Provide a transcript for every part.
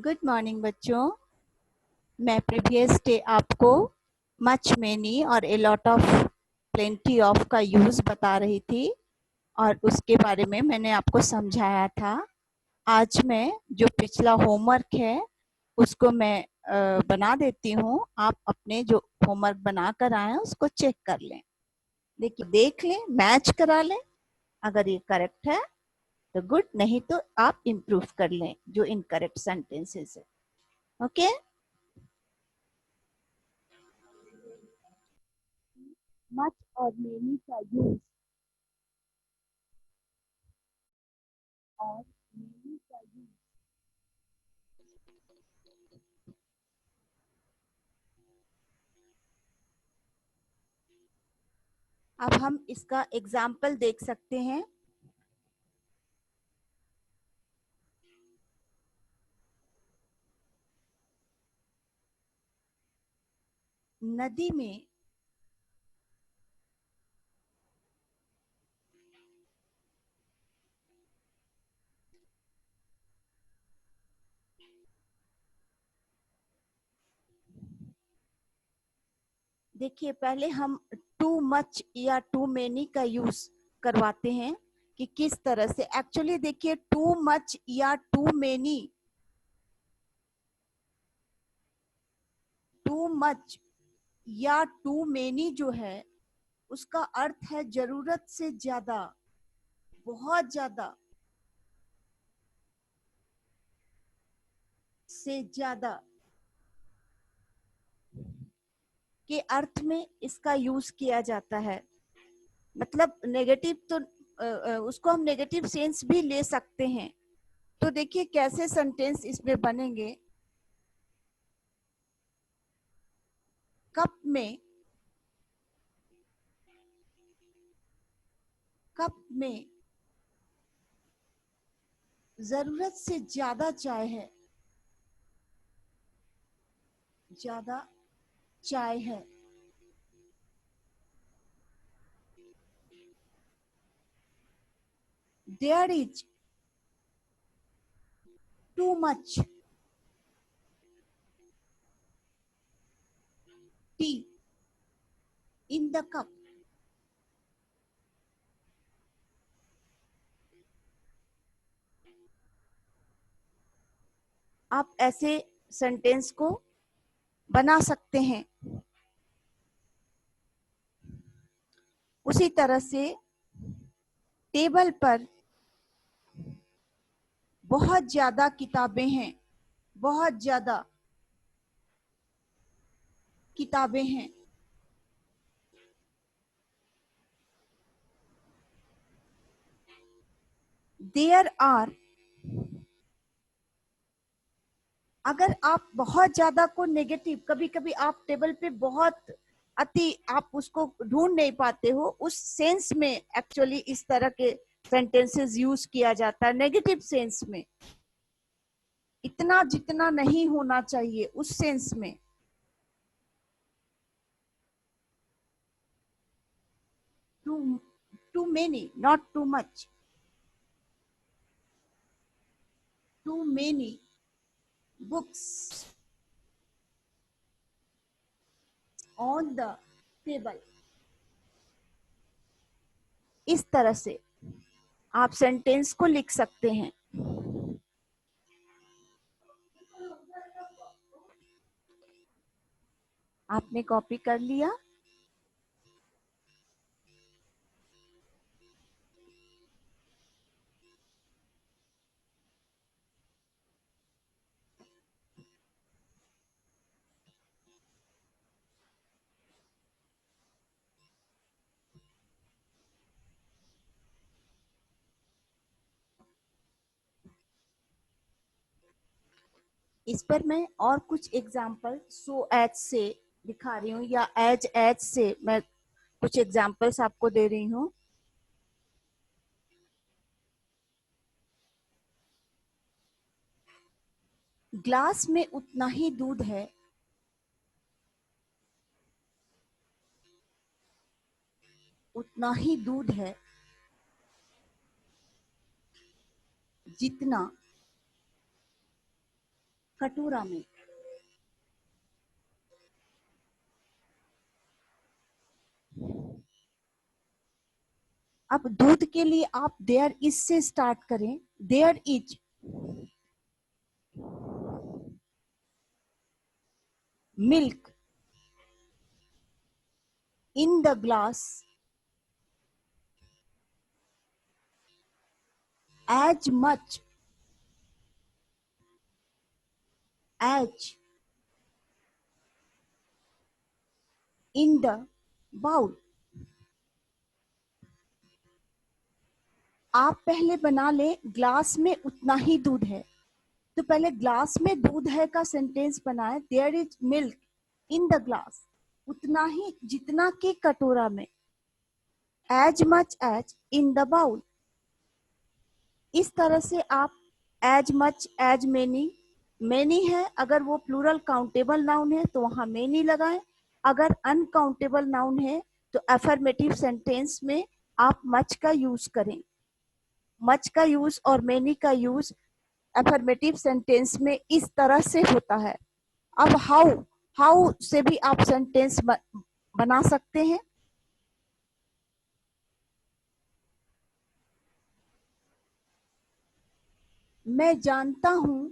Good morning बच्चों। मैं previous day आपको मच, मैनी और a lot of, plenty of का यूज बता रही थी और उसके बारे में मैंने आपको समझाया था। आज मैं जो पिछला होमवर्क है उसको मैं बना देती हूँ। आप अपने जो होमवर्क बना कर आए हैं उसको चेक कर लें, देखिए देख लें, मैच करा लें। अगर ये करेक्ट है तो गुड, नहीं तो आप इम्प्रूव कर लें जो इनकरेक्ट सेंटेंसेस है। ओके, मच और मेनी का यूज और मेनी का यूज। अब हम इसका एग्जाम्पल देख सकते हैं। नदी में देखिए, पहले हम टू मच या टू मेनी का यूज करवाते हैं कि किस तरह से। एक्चुअली देखिए, टू मच या टू मेनी, टू मच या टू मेनी जो है उसका अर्थ है जरूरत से ज्यादा, बहुत ज्यादा से ज्यादा के अर्थ में इसका यूज किया जाता है। मतलब नेगेटिव तो उसको हम नेगेटिव सेंस भी ले सकते हैं। तो देखिए कैसे सेंटेंस इसमें बनेंगे। कप में, कप में जरूरत से ज्यादा चाय है, ज्यादा चाय है। There is too much tea in the cup. आप ऐसे सेंटेंस को बना सकते हैं। उसी तरह से टेबल पर बहुत ज्यादा किताबें हैं, बहुत ज्यादा किताबें हैं। देयर आर, अगर आप बहुत ज्यादा को नेगेटिव, कभी कभी आप टेबल पे बहुत अति, आप उसको ढूंढ नहीं पाते हो, उस सेंस में एक्चुअली इस तरह के सेंटेंसेस यूज किया जाता है। नेगेटिव सेंस में, इतना जितना नहीं होना चाहिए उस सेंस में। Too too many, not too much. Too many books on the table. इस तरह से आप सेंटेंस को लिख सकते हैं। आपने कॉपी कर लिया? इस पर मैं और कुछ एग्जाम्पल सो एज से दिखा रही हूँ, या एज से मैं कुछ एग्जाम्पल्स आपको दे रही हूँ। ग्लास में उतना ही दूध है, उतना ही दूध है जितना कटोरा में। अब दूध के लिए आप देयर इज से स्टार्ट करें। There is milk in the glass as much as in the bowl। आप पहले बना ले ग्लास में उतना ही दूध है, तो पहले ग्लास में दूध है का सेंटेंस बनाए। There is milk in the glass, उतना ही जितना कि कटोरा में। As much as in the bowl. इस तरह से आप as much as many, many है अगर वो प्लूरल काउंटेबल नाउन है तो वहां मेनी लगाएं। अगर अनकाउंटेबल नाउन है तो अफर्मेटिव सेंटेंस में आप मच का यूज करें। मच का यूज और मेनी का यूज अफर्मेटिव सेंटेंस में इस तरह से होता है। अब हाउ, हाउ से भी आप सेंटेंस बना सकते हैं। मैं जानता हूं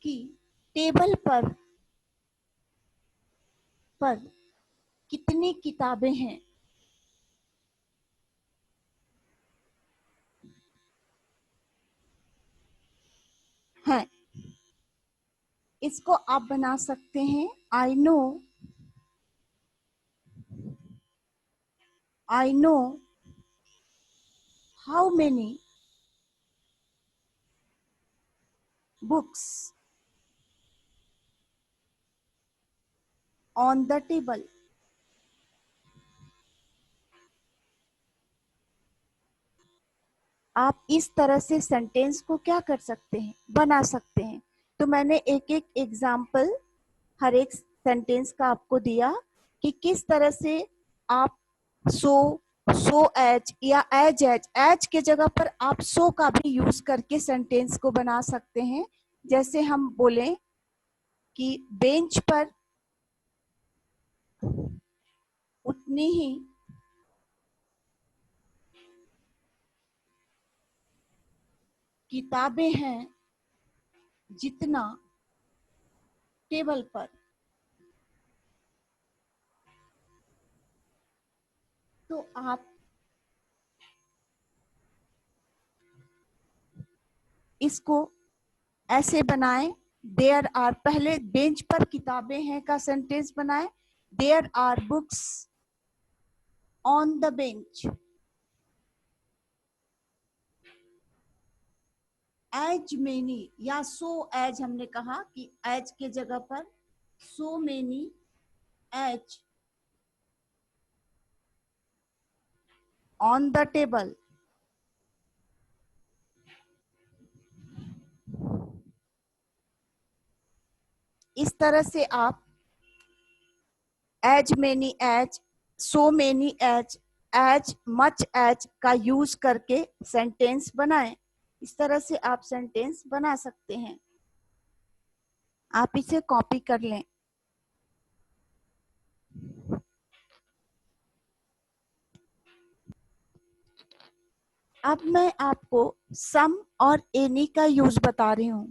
कि टेबल पर कितनी किताबें हैं। हैं, इसको आप बना सकते हैं। I know how many books on the table. आप इस तरह से सेंटेंस को क्या कर सकते हैं, बना सकते हैं। तो मैंने एक एक एग्जाम्पल हर एक सेंटेंस का आपको दिया कि किस तरह से आप सो, सो एज या एज के जगह पर आप सो का भी यूज करके सेंटेंस को बना सकते हैं। जैसे हम बोले कि बेंच पर उतनी ही किताबें हैं जितना टेबल पर। तो आप इसको ऐसे बनाएं। देयर आर, पहले बेंच पर किताबें हैं का सेंटेंस बनाएं। There are books on the bench. As many या सो एज, हमने कहा कि एज के जगह पर so many as on the table. इस तरह से आप as many as, so many as much as का यूज करके सेंटेंस बनाएं। इस तरह से आप सेंटेंस बना सकते हैं। आप इसे कॉपी कर लें। अब मैं आपको सम और एनी का यूज बता रही हूं।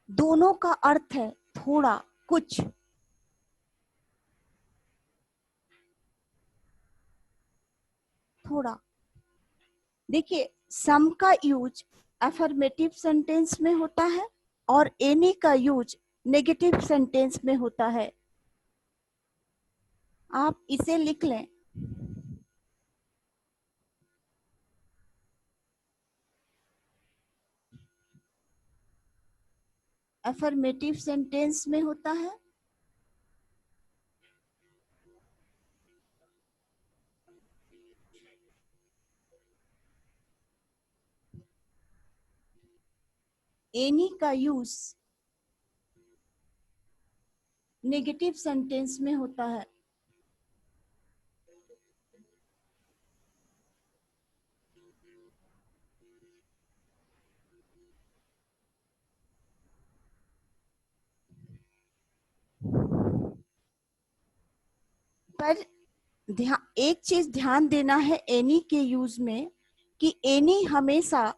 दोनों का अर्थ है थोड़ा, कुछ। थोड़ा, देखिए सम का यूज अफर्मेटिव सेंटेंस में होता है और एनी का यूज नेगेटिव सेंटेंस में होता है। आप इसे लिख लें। अफर्मेटिव सेंटेंस में होता है एनी का यूज नेगेटिव सेंटेंस में होता है। पर एक चीज ध्यान देना है एनी के यूज में, कि एनी हमेशा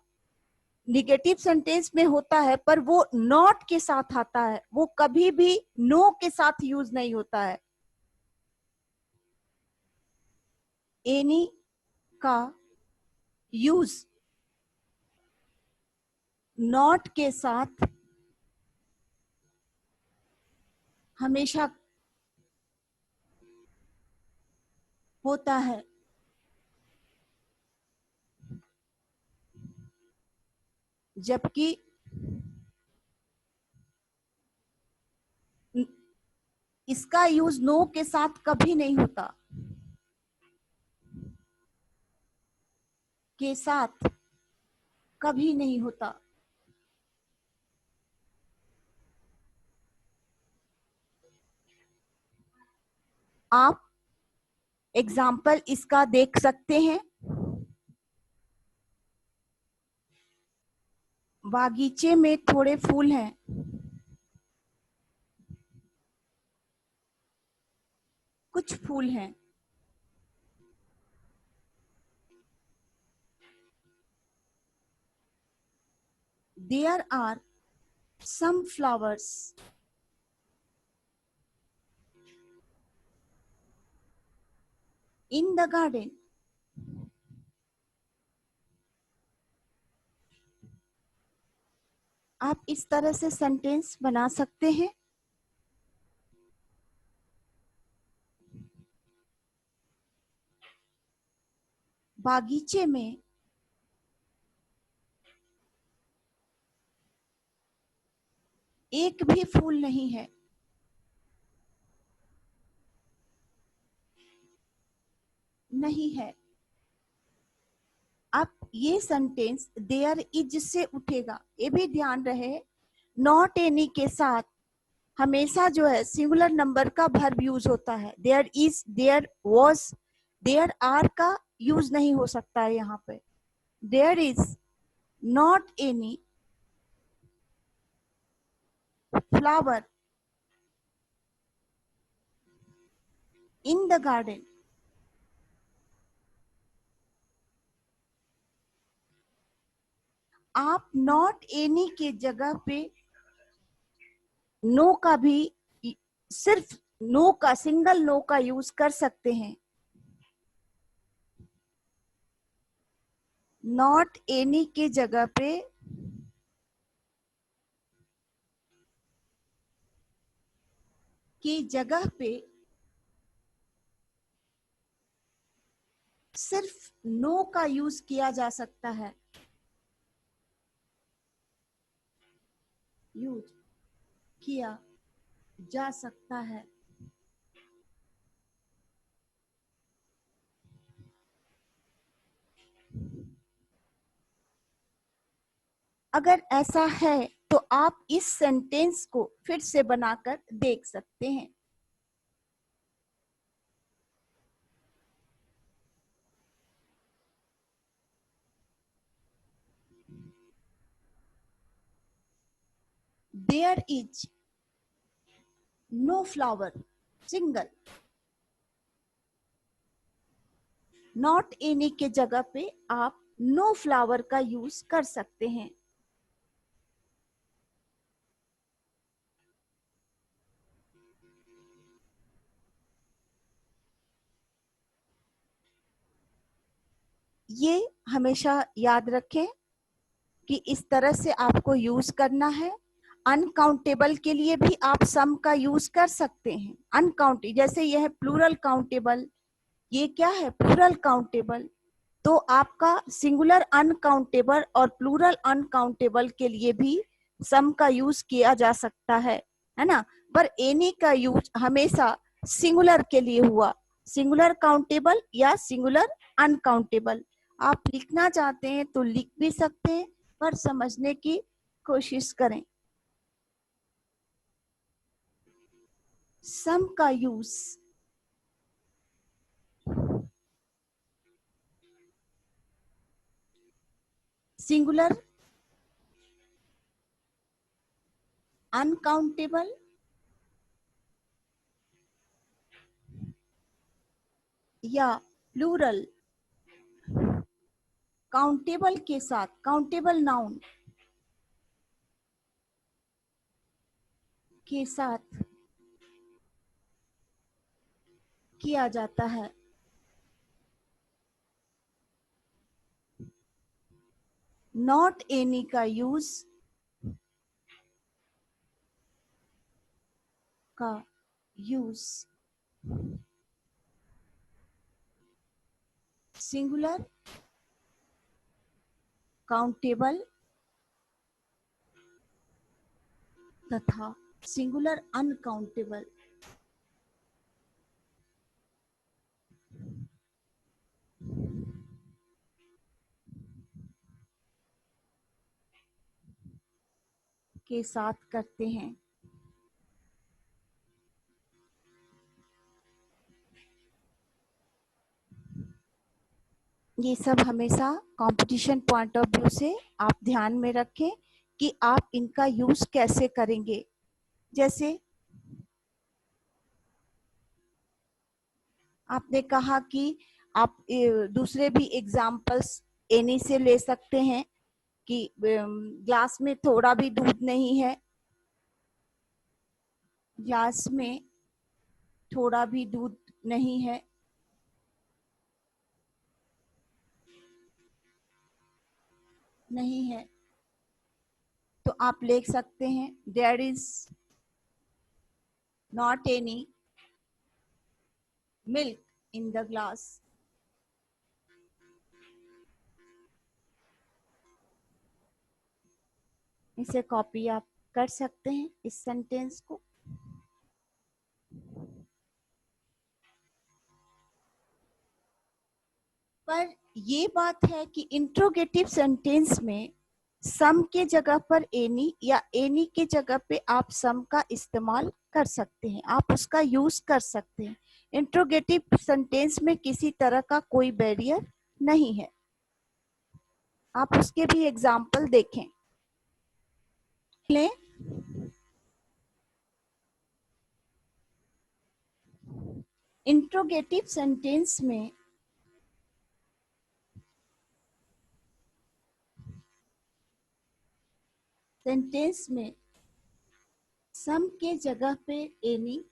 निगेटिव सेंटेंस में होता है, पर वो नॉट के साथ आता है, वो कभी भी नो के साथ यूज नहीं होता है। एनी का यूज नॉट के साथ हमेशा होता है, जबकि इसका यूज नो के साथ कभी नहीं होता। के साथ कभी नहीं होता। आप एग्जाम्पल इसका देख सकते हैं। बागीचे में थोड़े फूल हैं। कुछ फूल हैं। There are some flowers in the garden. आप इस तरह से सेंटेंस बना सकते हैं। बागीचे में एक भी फूल नहीं है। नहीं है। अब ये सेंटेंस देयर इज से उठेगा। ये भी ध्यान रहे, नॉट एनी के साथ हमेशा जो है सिंगुलर नंबर का वर्ब यूज होता है। There is, there was, there are का यूज नहीं हो सकता है यहाँ पे। There is not any flower in the garden. आप नॉट एनी के जगह पे नो का भी, सिर्फ नो का, सिंगल नो का यूज कर सकते हैं। नॉट एनी के जगह पे सिर्फ नो का यूज किया जा सकता है। यूज किया जा सकता है। अगर ऐसा है तो आप इस सेंटेंस को फिर से बनाकर देख सकते हैं। There is no flower, single. Not any के जगह पे आप नो फ्लावर का यूज कर सकते हैं। ये हमेशा याद रखें कि इस तरह से आपको यूज करना है। अनकाउंटेबल के लिए भी आप सम का यूज कर सकते हैं। अनकाउंट, जैसे यह है प्लूरल काउंटेबल, ये क्या है, प्लूरल काउंटेबल। तो आपका सिंगुलर अनकाउंटेबल और प्लूरल अनकाउंटेबल के लिए भी सम का यूज किया जा सकता है ना। पर एनी का यूज हमेशा सिंगुलर के लिए हुआ, सिंगुलर काउंटेबल या सिंगुलर अनकाउंटेबल। आप लिखना चाहते हैं तो लिख भी सकते हैं, पर समझने की कोशिश करें। सम का यूज सिंगुलर, अनकाउंटेबल या प्लूरल काउंटेबल के साथ, काउंटेबल नाउन के साथ किया जाता है। नॉट एनी का यूज सिंगुलर, काउंटेबल तथा सिंगुलर अनकाउंटेबल के साथ करते हैं। ये सब हमेशा कंपटीशन पॉइंट ऑफ व्यू से आप ध्यान में रखें कि आप इनका यूज कैसे करेंगे। जैसे आपने कहा कि आप दूसरे भी एग्जाम्पल्स एनी से ले सकते हैं कि ग्लास में थोड़ा भी दूध नहीं है, ग्लास में थोड़ा भी दूध नहीं है, नहीं है, तो आप लिख सकते हैं there is not any milk in the glass. इसे कॉपी आप कर सकते हैं इस सेंटेंस को। पर ये बात है कि इंट्रोगेटिव सेंटेंस में सम के जगह पर एनी या एनी के जगह पे आप सम का इस्तेमाल कर सकते हैं, आप उसका यूज कर सकते हैं। इंट्रोगेटिव सेंटेंस में किसी तरह का कोई बैरियर नहीं है। आप उसके भी एग्जाम्पल देखें। इंट्रोगेटिव सेंटेंस में सम के जगह पे एनी,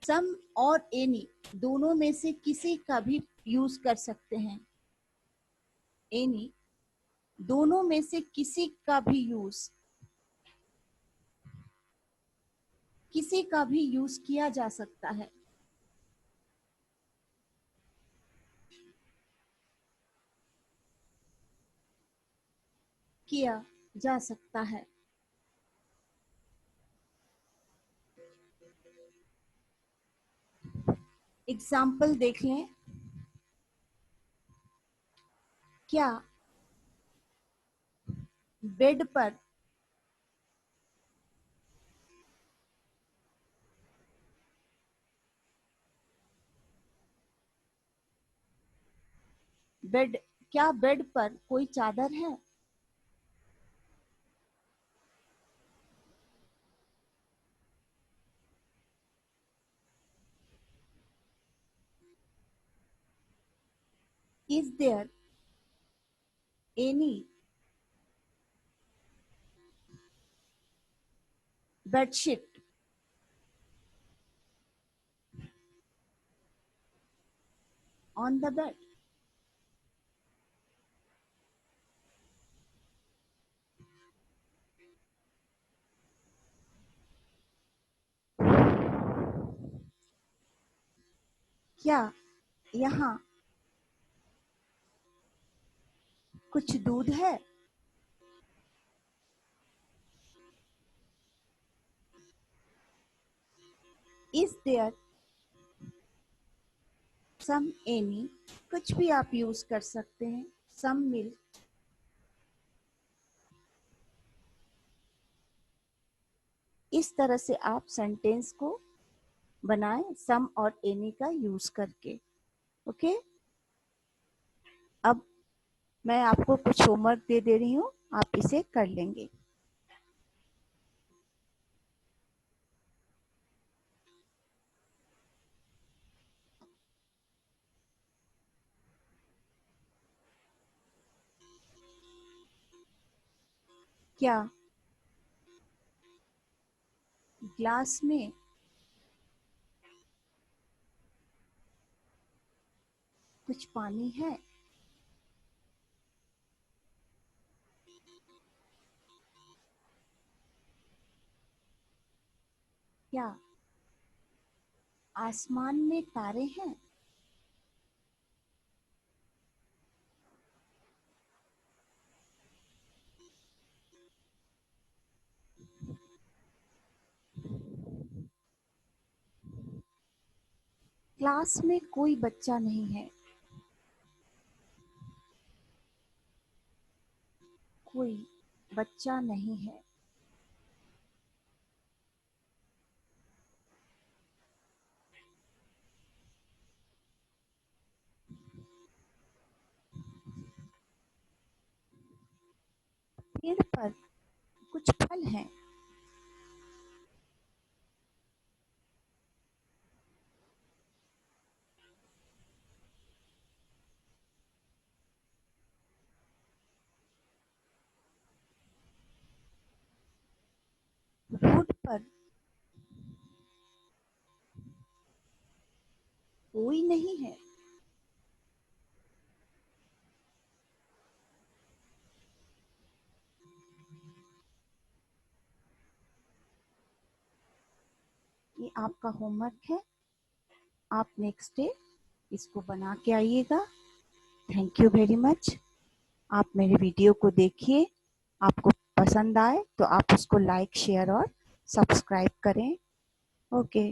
सम और एनी दोनों में से किसी का भी यूज कर सकते हैं। एनी दोनों में से किसी का भी यूज किया जा सकता है। किया जा सकता है। एग्जाम्पल देख लें। क्या बेड पर क्या बेड पर कोई चादर है? Is there any bedsheet on the bed? क्या यहाँ कुछ दूध है? इज देयर सम एनी, कुछ भी आप यूज कर सकते हैं। सम मिल्क, इस तरह से आप सेंटेंस को बनाएं सम और एनी का यूज करके। ओके, अब मैं आपको कुछ होमवर्क दे रही हूँ, आप इसे कर लेंगे। क्या ग्लास में कुछ पानी है? क्या आसमान में तारे हैं? क्लास में कोई बच्चा नहीं है। कोई बच्चा नहीं है। पेड़ पर कुछ फल हैं। रोड पर कोई नहीं है। ये आपका होमवर्क है, आप नेक्स्ट डे इसको बना के आइएगा। Thank you very much. आप मेरे वीडियो को देखिए, आपको पसंद आए तो आप उसको लाइक शेयर और सब्सक्राइब करें। ओके।